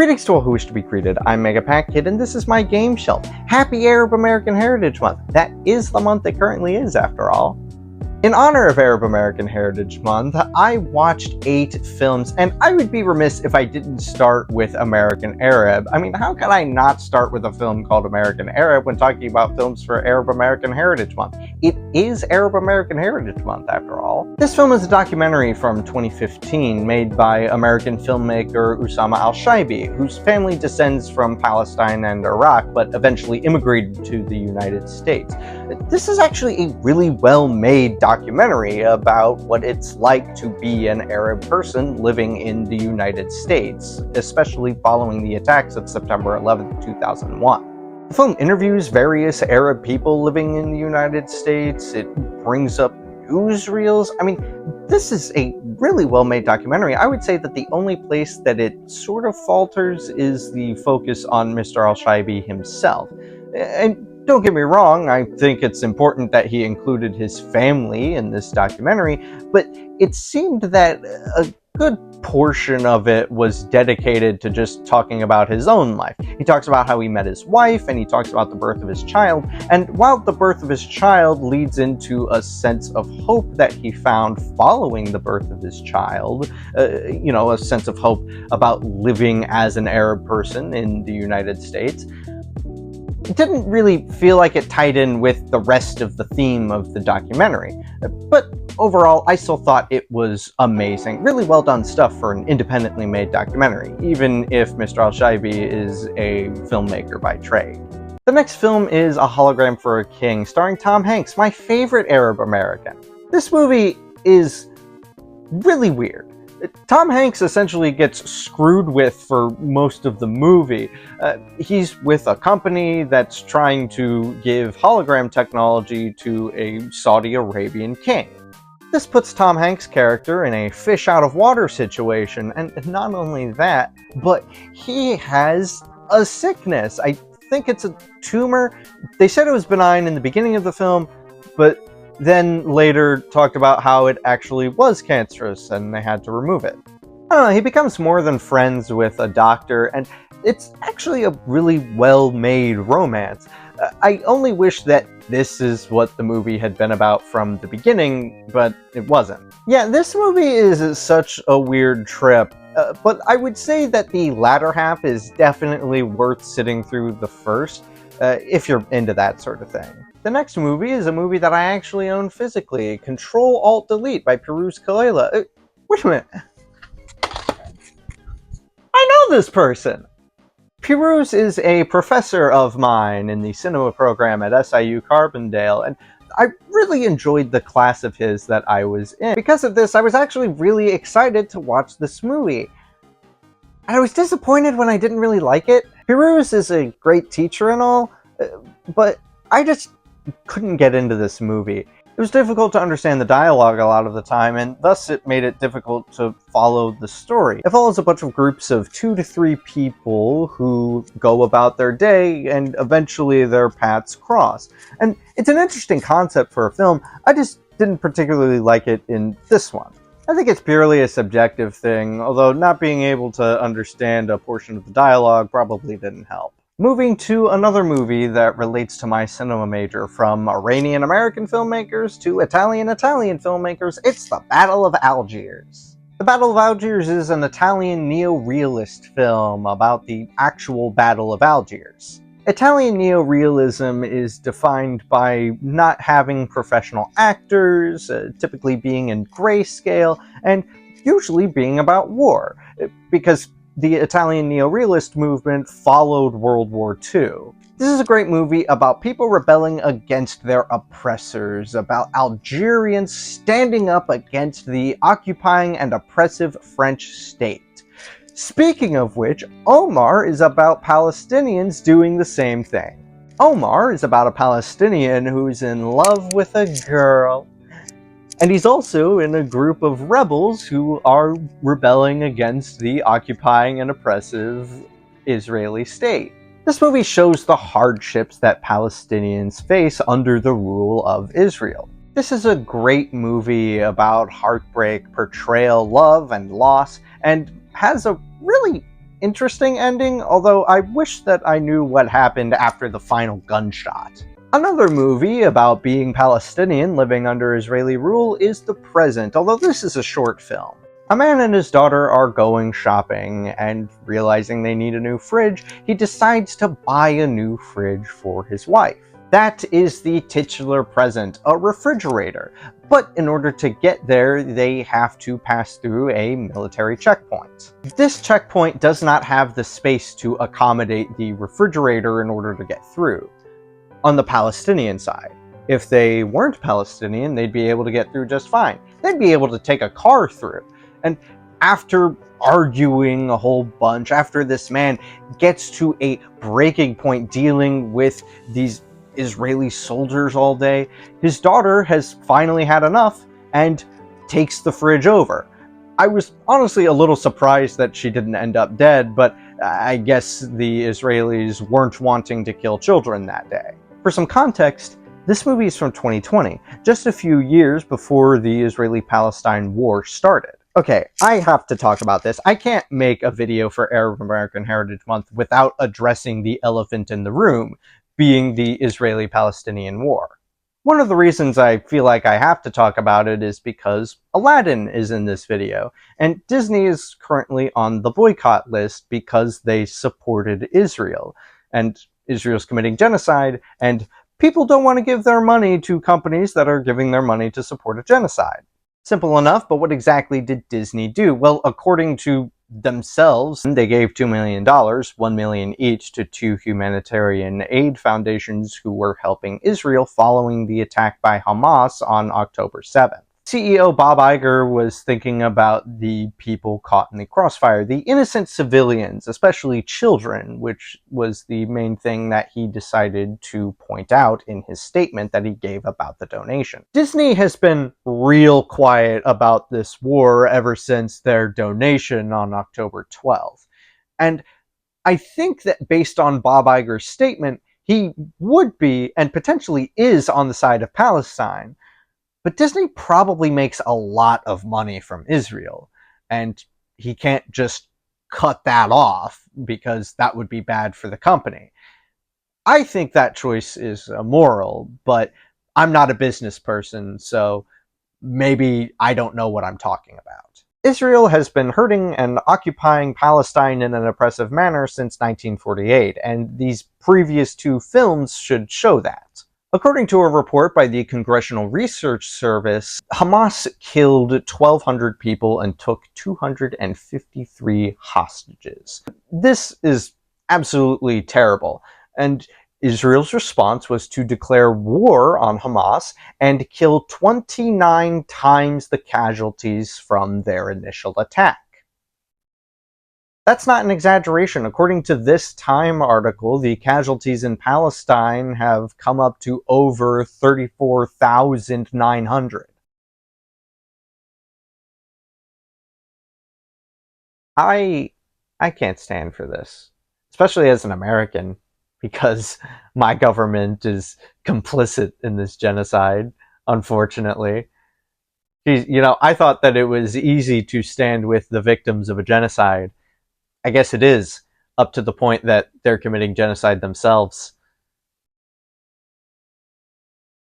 Greetings to all who wish to be greeted. I'm Mega Pack Kid, and this is my game shelf. Happy Arab American Heritage Month. That is the month it currently is, after all. In honor of Arab American Heritage Month, I watched 8 films, and I would be remiss if I didn't start with American Arab. I mean, how can I not start with a film called American Arab when talking about films for Arab American Heritage Month? It is Arab American Heritage Month, after all. This film is a documentary from 2015 made by American filmmaker Usama al-Shaibi, whose family descends from Palestine and Iraq, but eventually immigrated to the United States. This is actually a really well-made documentary about what it's like to be an Arab person living in the United States, especially following the attacks of September 11, 2001. The film interviews various Arab people living in the United States. It brings up newsreels. I mean, this is a really well-made documentary. I would say that the only place that it sort of falters is the focus on Mr. al-Shaibi himself. And don't get me wrong, I think it's important that he included his family in this documentary, but it seemed that a good portion of it was dedicated to just talking about his own life. He talks about how he met his wife, and he talks about the birth of his child, and while the birth of his child leads into a sense of hope that he found following the birth of his child, a sense of hope about living as an Arab person in the United States, it didn't really feel like it tied in with the rest of the theme of the documentary. But overall, I still thought it was amazing. Really well done stuff for an independently made documentary, even if Mr. al-Shaibi is a filmmaker by trade. The next film is A Hologram for a King, starring Tom Hanks, my favorite Arab American. This movie is really weird. Tom Hanks essentially gets screwed with for most of the movie. He's with a company that's trying to give hologram technology to a Saudi Arabian king. This puts Tom Hanks' character in a fish-out-of-water situation, and not only that, but he has a sickness. I think it's a tumor. They said it was benign in the beginning of the film, but then later talked about how it actually was cancerous and they had to remove it. I don't know, he becomes more than friends with a doctor, and it's actually a really well-made romance. I only wish that this is what the movie had been about from the beginning, but it wasn't. Yeah, this movie is such a weird trip, but I would say that the latter half is definitely worth sitting through the first, if you're into that sort of thing. The next movie is a movie that I actually own physically, Control-Alt-Delete by Pirooz Kalela. Wait a minute. I know this person! Pirooz is a professor of mine in the cinema program at SIU Carbondale, and I really enjoyed the class of his that I was in. Because of this, I was actually really excited to watch this movie. And I was disappointed when I didn't really like it. Pirooz is a great teacher and all, but I just couldn't get into this movie. It was difficult to understand the dialogue a lot of the time, and thus it made it difficult to follow the story. It follows a bunch of groups of 2 to 3 people who go about their day, and eventually their paths cross. And it's an interesting concept for a film. I just didn't particularly like it in this one. I think it's purely a subjective thing, although not being able to understand a portion of the dialogue probably didn't help. Moving to another movie that relates to my cinema major, from Iranian-American filmmakers to Italian-Italian filmmakers, it's The Battle of Algiers. The Battle of Algiers is an Italian neo-realist film about the actual Battle of Algiers. Italian neorealism is defined by not having professional actors, typically being in grayscale, and usually being about war, because the Italian neorealist movement followed World War II. This is a great movie about people rebelling against their oppressors, about Algerians standing up against the occupying and oppressive French state. Speaking of which, Omar is about Palestinians doing the same thing. Omar is about a Palestinian who's in love with a girl, and he's also in a group of rebels who are rebelling against the occupying and oppressive Israeli state. This movie shows the hardships that Palestinians face under the rule of Israel. This is a great movie about heartbreak, portrayal, love, and loss, and has a really interesting ending, although I wish that I knew what happened after the final gunshot. Another movie about being Palestinian living under Israeli rule is The Present, although this is a short film. A man and his daughter are going shopping, and realizing they need a new fridge, he decides to buy a new fridge for his wife. That is the titular present, a refrigerator. But in order to get there, they have to pass through a military checkpoint. This checkpoint does not have the space to accommodate the refrigerator in order to get through. On the Palestinian side, if they weren't Palestinian, they'd be able to get through just fine. They'd be able to take a car through. And after arguing a whole bunch, after this man gets to a breaking point dealing with these Israeli soldiers all day, his daughter has finally had enough and takes the fridge over. I was honestly a little surprised that she didn't end up dead, but I guess the Israelis weren't wanting to kill children that day. For some context, this movie is from 2020, just a few years before the Israeli-Palestine war started. Okay, I have to talk about this. I can't make a video for Arab American Heritage Month without addressing the elephant in the room, being the Israeli-Palestinian war. One of the reasons I feel like I have to talk about it is because Aladdin is in this video, and Disney is currently on the boycott list because they supported Israel, and Israel's committing genocide, and people don't want to give their money to companies that are giving their money to support a genocide. Simple enough, but what exactly did Disney do? Well, according to themselves, they gave $2 million, $1 million each, to two humanitarian aid foundations who were helping Israel following the attack by Hamas on October 7th. CEO Bob Iger was thinking about the people caught in the crossfire, the innocent civilians, especially children, which was the main thing that he decided to point out in his statement that he gave about the donation. Disney has been real quiet about this war ever since their donation on October 12th. And I think that based on Bob Iger's statement, he would be, and potentially is, on the side of Palestine. But Disney probably makes a lot of money from Israel, and he can't just cut that off because that would be bad for the company. I think that choice is immoral, but I'm not a business person, so maybe I don't know what I'm talking about. Israel has been hurting and occupying Palestine in an oppressive manner since 1948, and these previous two films should show that. According to a report by the Congressional Research Service, Hamas killed 1,200 people and took 253 hostages. This is absolutely terrible, and Israel's response was to declare war on Hamas and kill 29 times the casualties from their initial attack. That's not an exaggeration. According to this Time article, the casualties in Palestine have come up to over 34,900. I can't stand for this, especially as an American, because my government is complicit in this genocide, unfortunately. I thought that it was easy to stand with the victims of a genocide. I guess it is, up to the point that they're committing genocide themselves.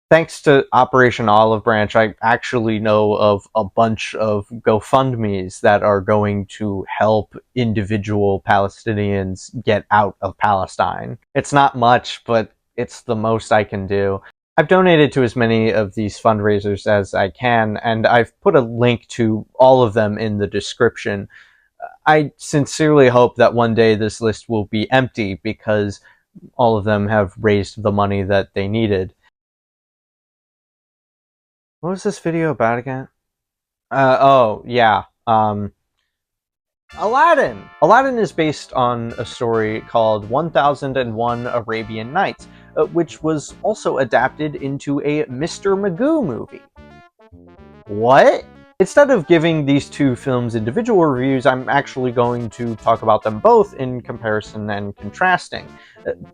Thanks to Operation Olive Branch, I actually know of a bunch of GoFundMes that are going to help individual Palestinians get out of Palestine. It's not much, but it's the most I can do. I've donated to as many of these fundraisers as I can, and I've put a link to all of them in the description. I sincerely hope that one day this list will be empty because all of them have raised the money that they needed. What was this video about again? Aladdin! Aladdin is based on a story called 1001 Arabian Nights, which was also adapted into a Mr. Magoo movie. What? Instead of giving these two films individual reviews, I'm actually going to talk about them both in comparison and contrasting,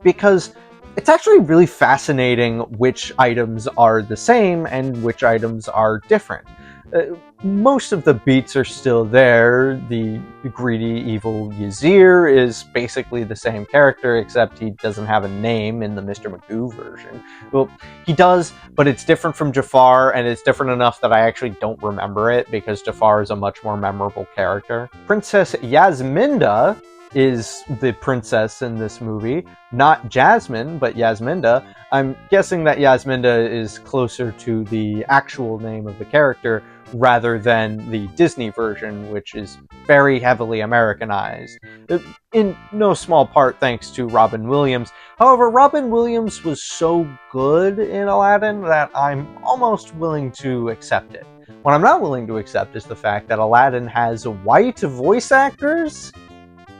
because it's actually really fascinating which items are the same and which items are different. Most of the beats are still there. The greedy, evil Yazir is basically the same character, except he doesn't have a name in the Mr. Magoo version. Well, he does, but it's different from Jafar, and it's different enough that I actually don't remember it, because Jafar is a much more memorable character. Princess Yasminda is the princess in this movie. Not Jasmine, but Yasminda. I'm guessing that Yasminda is closer to the actual name of the character rather than the Disney version, which is very heavily Americanized. In no small part thanks to Robin Williams. However, Robin Williams was so good in Aladdin that I'm almost willing to accept it. What I'm not willing to accept is the fact that Aladdin has white voice actors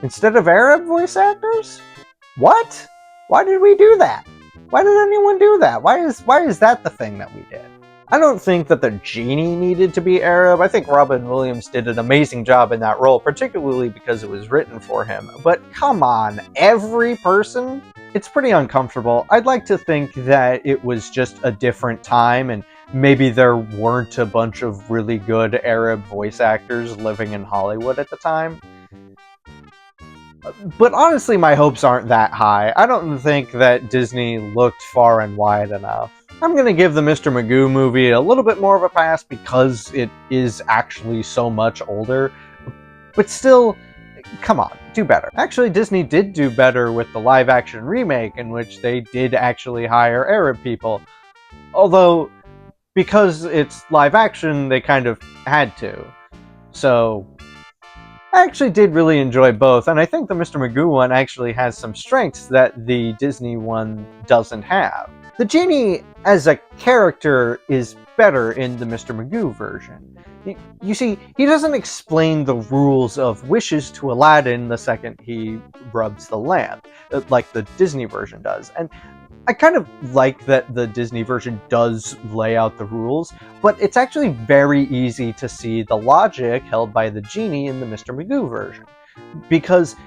instead of Arab voice actors? What? Why did we do that? Why did anyone do that? Why is that the thing that we did? I don't think that the genie needed to be Arab. I think Robin Williams did an amazing job in that role, particularly because it was written for him. But come on, every person? It's pretty uncomfortable. I'd like to think that it was just a different time, and maybe there weren't a bunch of really good Arab voice actors living in Hollywood at the time. But honestly, my hopes aren't that high. I don't think that Disney looked far and wide enough. I'm going to give the Mr. Magoo movie a little bit more of a pass because it is actually so much older. But still, come on, do better. Actually, Disney did do better with the live-action remake, in which they did actually hire Arab people. Although, because it's live-action, they kind of had to. So I actually did really enjoy both, and I think the Mr. Magoo one actually has some strengths that the Disney one doesn't have. The genie as a character is better in the Mr. Magoo version. You see, he doesn't explain the rules of wishes to Aladdin the second he rubs the lamp, like the Disney version does. And I kind of like that the Disney version does lay out the rules, but it's actually very easy to see the logic held by the genie in the Mr. Magoo version. Because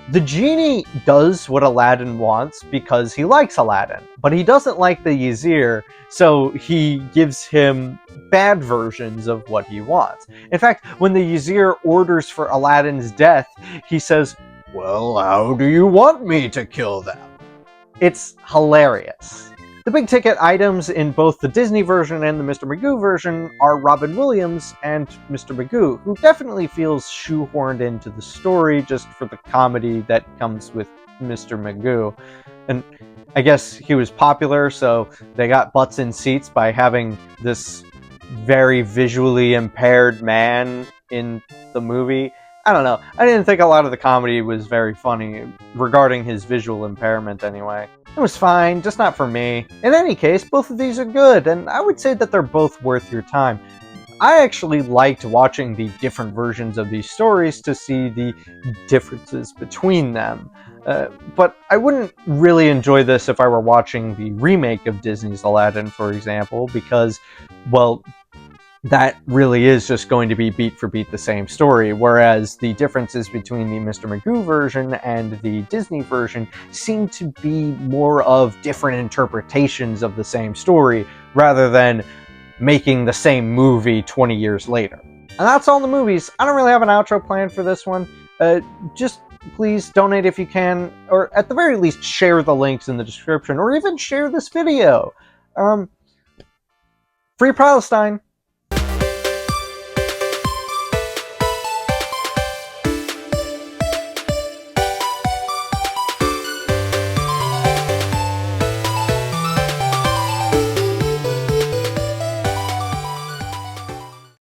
the genie does what Aladdin wants because he likes Aladdin, but he doesn't like the Yazir, so he gives him bad versions of what he wants. In fact, when the Yazir orders for Aladdin's death, he says, "Well, how do you want me to kill them?" It's hilarious. The big ticket items in both the Disney version and the Mr. Magoo version are Robin Williams and Mr. Magoo, who definitely feels shoehorned into the story just for the comedy that comes with Mr. Magoo. And I guess he was popular, so they got butts in seats by having this very visually impaired man in the movie. I don't know. I didn't think a lot of the comedy was very funny, regarding his visual impairment anyway. It was fine, just not for me. In any case, both of these are good, and I would say that they're both worth your time. I actually liked watching the different versions of these stories to see the differences between them. But I wouldn't really enjoy this if I were watching the remake of Disney's Aladdin, for example, because, well, that really is just going to be beat for beat the same story, whereas the differences between the Mr. Magoo version and the Disney version seem to be more of different interpretations of the same story, rather than making the same movie 20 years later. And that's all the movies. I don't really have an outro plan for this one. Just please donate if you can, or at the very least share the links in the description, or even share this video. Free Palestine!